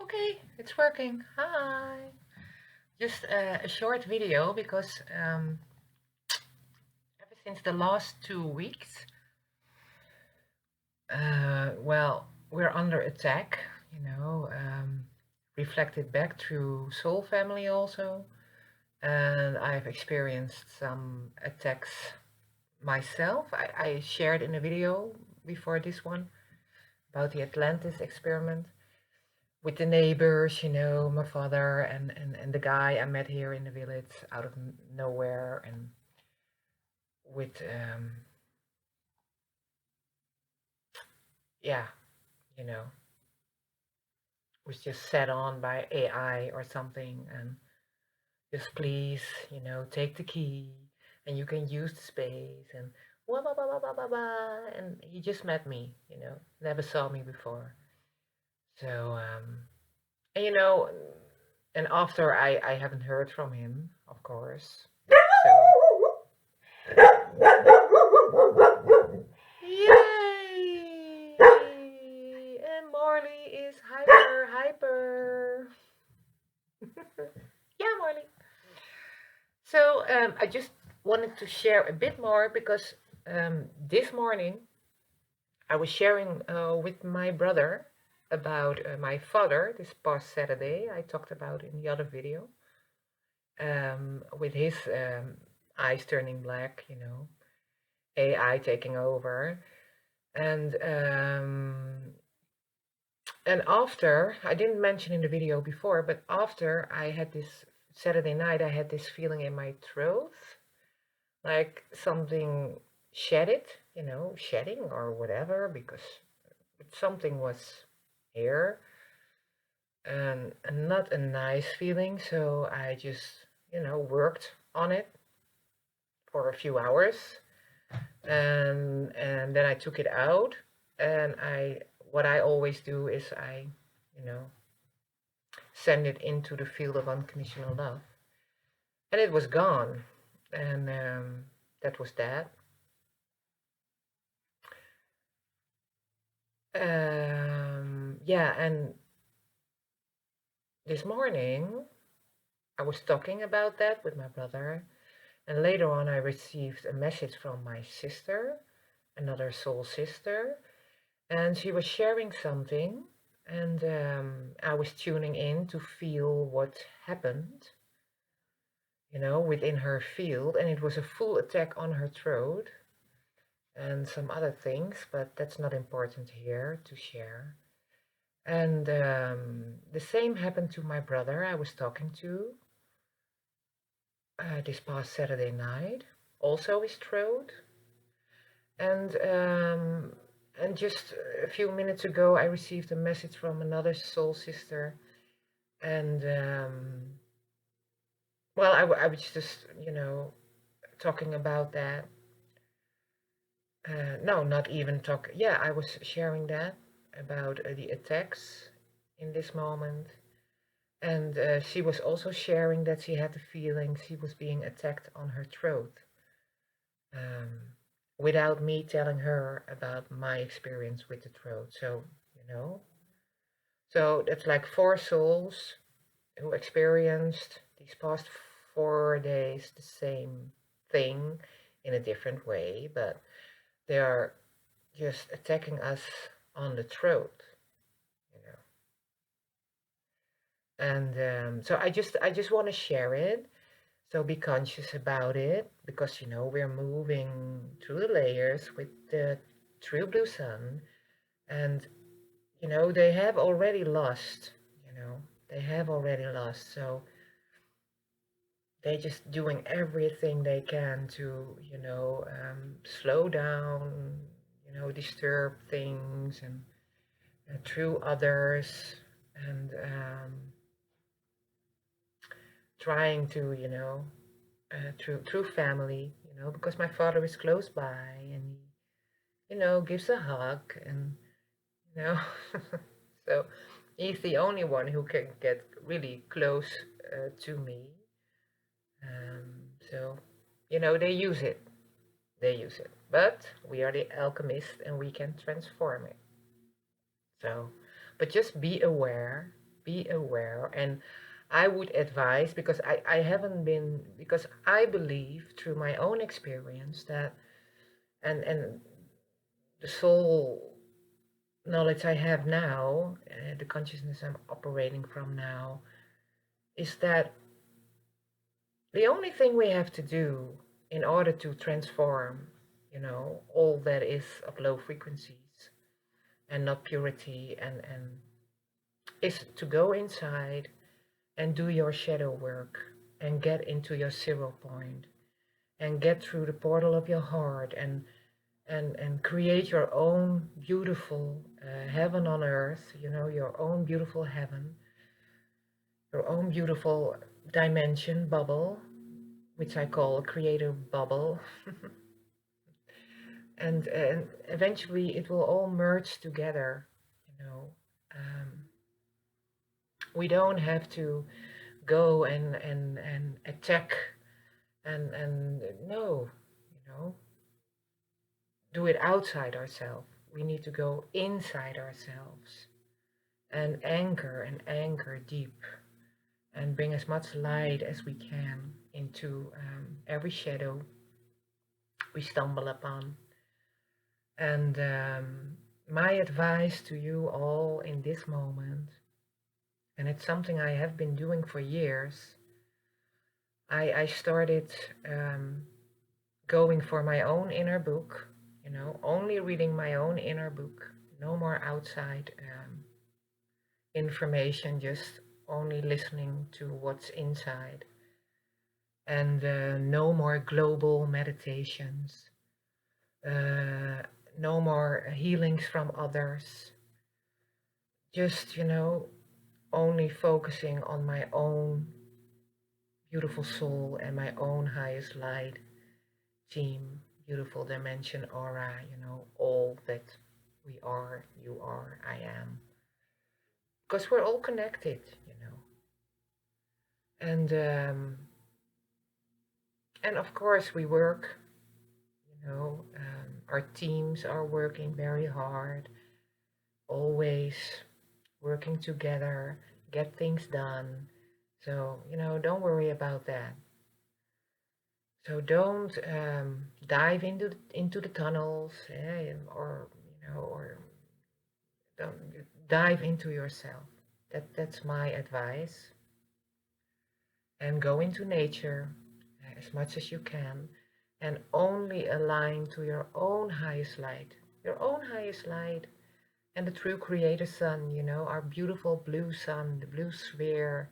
Okay, it's working. Hi. Just a short video because ever since the last 2 weeks, we're under attack, reflected back through Soulfamily also. And I've experienced some attacks myself. I shared in a video before this one about the Atlantis experiment with the neighbors, my father and the guy I met here in the village out of nowhere, and with yeah, you know, was just set on by AI or something, and just please, take the key and you can use the space and blah blah blah blah blah blah blah. And he just met me, never saw me before. So and and after I haven't heard from him, of course. So yay! And Marley is hyper. Yeah, Marley. So I just wanted to share a bit more because this morning I was sharing with my brother about my father this past Saturday. I talked about in the other video, with his eyes turning black, AI taking over. And after, I didn't mention in the video before, but after I had this Saturday night, I had this feeling in my throat, like something shedding or whatever, because something was here, and not a nice feeling. So I just, worked on it for a few hours, and then I took it out, and what I always do is I, you know, send it into the field of unconditional love, and it was gone, and that was that. Yeah, and this morning I was talking about that with my brother, and later on I received a message from my sister, another soul sister, and she was sharing something, and I was tuning in to feel what happened, within her field, and it was a full attack on her throat and some other things, but that's not important here to share. And the same happened to my brother I was talking to this past Saturday night, also his throat. And just a few minutes ago, I received a message from another soul sister, and I was just, talking about that. No, not even talk. Yeah, I was sharing that about the attacks in this moment, and she was also sharing that she had the feeling she was being attacked on her throat. Without me telling her about my experience with the throat. So, so that's like 4 souls who experienced these past 4 days the same thing in a different way, but they are just attacking us on the throat, And so I just want to share it. So be conscious about it, because we're moving through the layers with the true blue sun, and they have already lost. They have already lost. So they're just doing everything they can to slow down, disturb things, and through others, and trying to through family, because my father is close by, and he gives a hug, and you know so he's the only one who can get really close to me. So they use it, but we are the alchemist and we can transform it. So, but just be aware be aware. And I would advise, because I haven't been, because I believe through my own experience that, and the soul knowledge I have now, the consciousness I'm operating from now, is that the only thing we have to do in order to transform, all that is of low frequencies and not purity, and is to go inside and do your shadow work and get into your zero point and get through the portal of your heart, and create your own beautiful heaven on earth, your own beautiful heaven, your own beautiful dimension bubble, which I call a creative bubble. And eventually it will all merge together, you know. We don't have to go and attack, and no, you know, do it outside ourselves. We need to go inside ourselves and anchor deep, and bring as much light as we can into every shadow we stumble upon. And my advice to you all in this moment, and it's something I have been doing for years, I started going for my own inner book, only reading my own inner book, no more outside information, just only listening to what's inside, and no more global meditations, uh, no more healings from others, just, only focusing on my own beautiful soul and my own highest light team, beautiful dimension aura, all that we are, you are, I am. Because we're all connected, And and of course we work, our teams are working very hard, always working together, get things done. So, don't worry about that. So don't dive into the tunnels, or don't dive into yourself. That's my advice. And go into nature as much as you can, and only align to your own highest light, and the true creator sun, our beautiful blue sun, the blue sphere,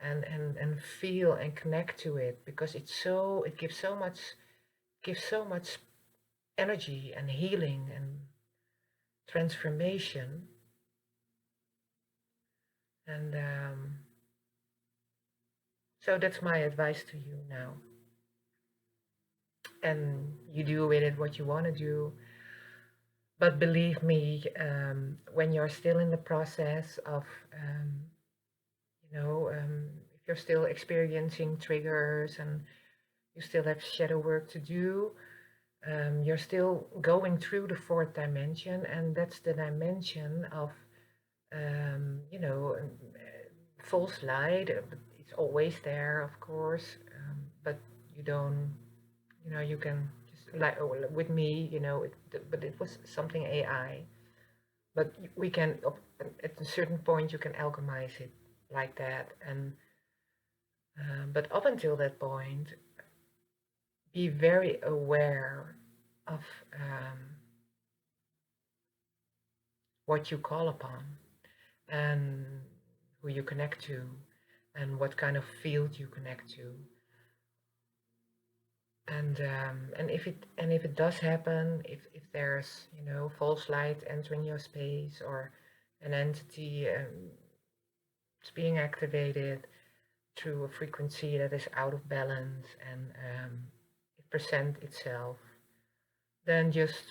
and feel and connect to it, because it gives so much energy and healing and transformation. And so that's my advice to you now. And you do with it what you want to do. But believe me, when you're still in the process of, if you're still experiencing triggers and you still have shadow work to do, you're still going through the fourth dimension, and that's the dimension of, false light. It's always there, of course, but you don't, you can just, like, with me, but it was something AI. But we can, at a certain point, you can alchemize it like that. And but up until that point, be very aware of what you call upon, and who you connect to, and what kind of field you connect to. And if it does happen, if there's, false light entering your space, or an entity is being activated through a frequency that is out of balance, and it presents itself, then just,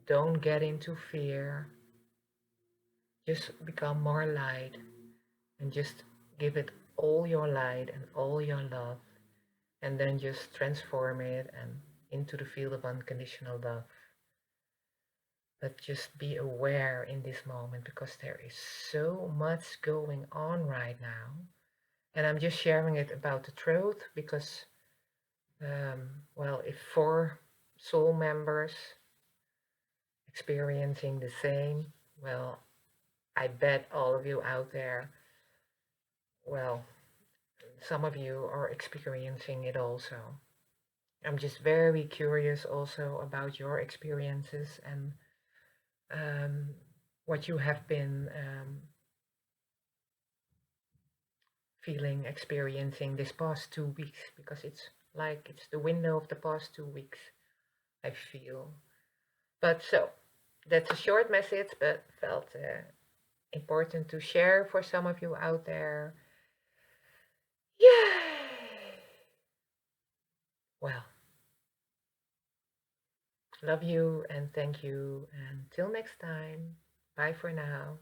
don't get into fear. Just become more light, and just give it all your light and all your love, and then just transform it and into the field of unconditional love. but just be aware in this moment because there is so much going on right now. And I'm just sharing it about the truth because, well, if four soul members experiencing the same, well, I bet all of you out there, well, some of you are experiencing it also. I'm just very curious also about your experiences and um, what you have been feeling, experiencing this past 2 weeks, because it's like it's the window of the past 2 weeks, I feel. But so, that's a short message, but felt important to share for some of you out there. Yay! Well, love you and thank you. And till next time, bye for now.